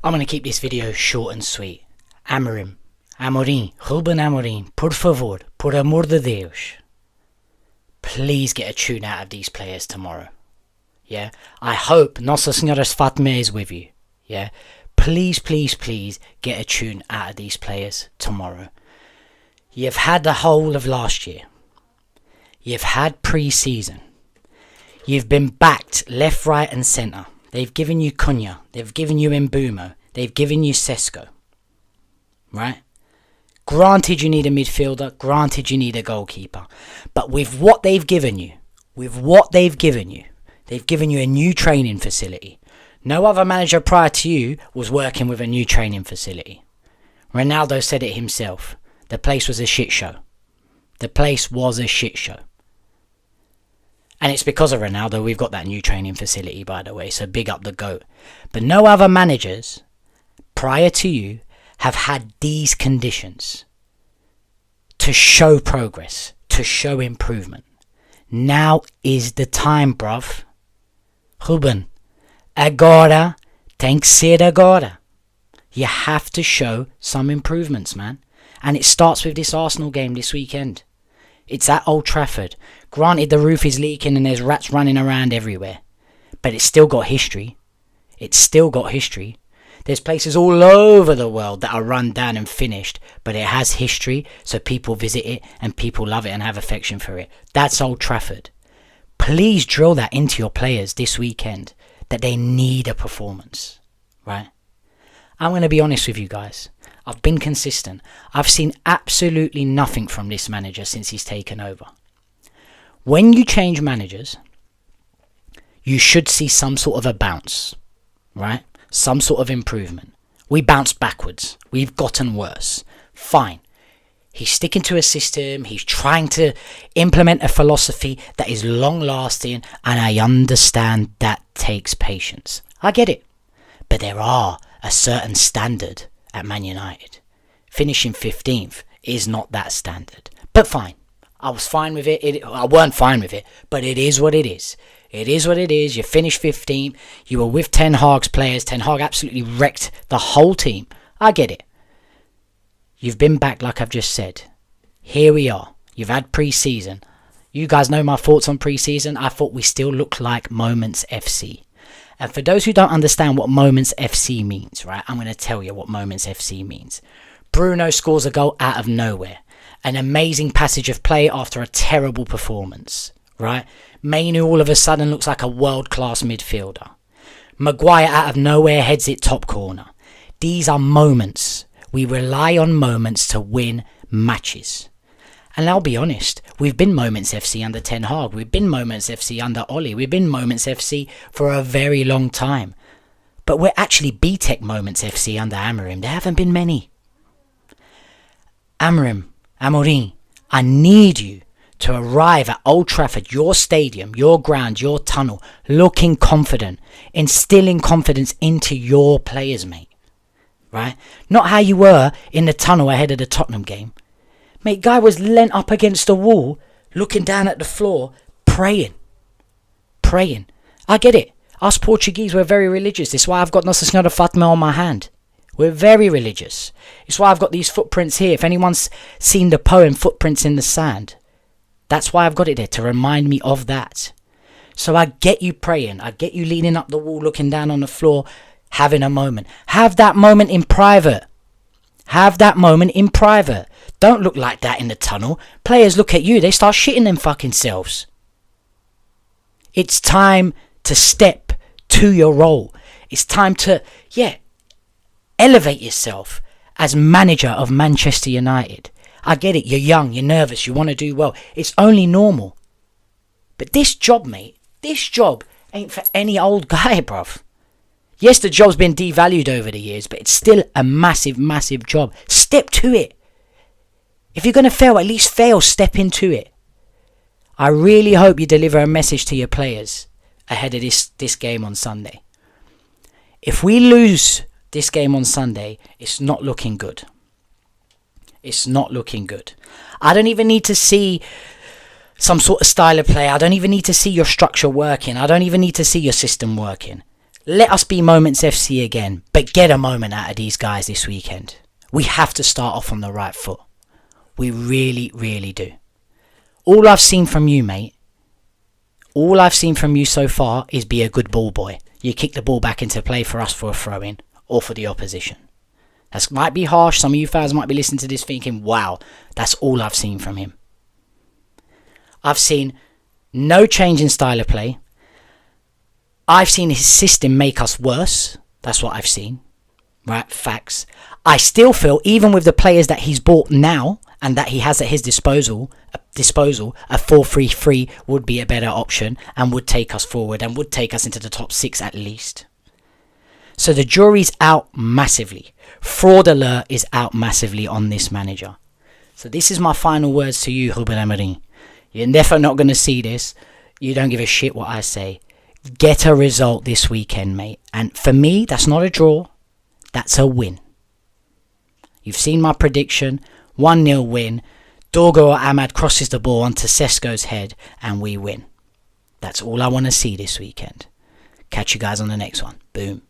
I'm going to keep this video short and sweet. Amorim, Rúben Amorim, por favor, por amor de Deus, please get a tune out of these players tomorrow. Yeah, I hope Nossa Senhora's Fatima is with you. Yeah, please get a tune out of these players tomorrow. You've had the whole of last year. You've had pre-season. You've been backed left, right and centre. They've given you Cunha. They've given you Mbumo. They've given you Sesko. Right? Granted you need a midfielder. Granted you need a goalkeeper. But with what they've given you, they've given you a new training facility. No other manager prior to you was working with a new training facility. Ronaldo said it himself. The place was a shit show. The place was a shit show. And it's because of Ronaldo we've got that new training facility, by the way. So big up the GOAT. But no other managers prior to you have had these conditions to show progress, to show improvement. Now is the time, bruv. Rúben, agora tem que ser agora. You have to show some improvements, man. And it starts with this Arsenal game this weekend. It's at Old Trafford. Granted, the roof is leaking and there's rats running around everywhere. But it's still got history. It's still got history. There's places all over the world that are run down and finished. But it has history, so people visit it and people love it and have affection for it. That's Old Trafford. Please drill that into your players this weekend. That they need a performance. Right? I'm going to be honest with you guys. I've been consistent. I've seen absolutely nothing from this manager since he's taken over. When you change managers, you should see some sort of a bounce, right? Some sort of improvement. We bounced backwards. We've gotten worse. Fine. He's sticking to a system. He's trying to implement a philosophy that is long-lasting, and I understand that takes patience. I get it. But there are a certain standard at Man United. Finishing 15th is not that standard. But fine. I was fine with it. I weren't fine with it. But it is what it is. It is what it is. You finished 15th. You were with Ten Hag's players. Ten Hag absolutely wrecked the whole team. I get it. You've been back like I've just said. Here we are. You've had pre-season. You guys know my thoughts on pre-season. I thought we still looked like Moments FC. And for those who don't understand what Moments FC means, right, I'm going to tell you what Moments FC means. Bruno scores a goal out of nowhere. An amazing passage of play after a terrible performance, right? Mainu all of a sudden looks like a world-class midfielder. Maguire out of nowhere heads it top corner. These are moments. We rely on moments to win matches. And I'll be honest, we've been Moments FC under Ten Hag. We've been Moments FC under Ollie. We've been Moments FC for a very long time. But we're actually BTEC Moments FC under Amorim. There haven't been many. Amorim, I need you to arrive at Old Trafford, your stadium, your ground, your tunnel, looking confident, instilling confidence into your players, mate. Right? Not how you were in the tunnel ahead of the Tottenham game. Mate, guy was leant up against the wall, looking down at the floor, praying. I get it. Us Portuguese, we're very religious. It's why I've got Nossa Senhora Fatima on my hand. We're very religious. It's why I've got these footprints here. If anyone's seen the poem Footprints in the Sand, that's why I've got it there, to remind me of that. So I get you praying. I get you leaning up the wall, looking down on the floor, having a moment. Have that moment in private. Don't look like that in the tunnel. Players look at you, they start shitting them fucking selves. It's time to step to your role. It's time to, elevate yourself as manager of Manchester United. I get it, you're young, you're nervous, you want to do well. It's only normal. But this job, mate, ain't for any old guy, bruv. Yes, the job's been devalued over the years, but it's still a massive, massive job. Step to it. If you're going to fail, at least fail, step into it. I really hope you deliver a message to your players ahead of this game on Sunday. If we lose this game on Sunday, it's not looking good. It's not looking good. I don't even need to see some sort of style of play. I don't even need to see your structure working. I don't even need to see your system working. Let us be Moments FC again, but get a moment out of these guys this weekend. We have to start off on the right foot. We really, really do. All I've seen from you, mate, all I've seen from you so far is be a good ball boy. You kick the ball back into play for us for a throw-in or for the opposition. That might be harsh. Some of you fans might be listening to this thinking, wow, that's all I've seen from him. I've seen no change in style of play. I've seen his system make us worse. That's what I've seen. Right? Facts. I still feel, even with the players that he's bought now and that he has at his disposal, a 4-3-3 would be a better option and would take us forward and would take us into the top 6 at least. So the jury's out massively. Fraud alert is out massively on this manager. So this is my final words to you, Rúben Amorim. You're never not going to see this. You don't give a shit what I say. Get a result this weekend, mate. And for me, that's not a draw. That's a win. You've seen my prediction. 1-0 win. Dorgo or Ahmad crosses the ball onto Sesko's head and we win. That's all I want to see this weekend. Catch you guys on the next one. Boom.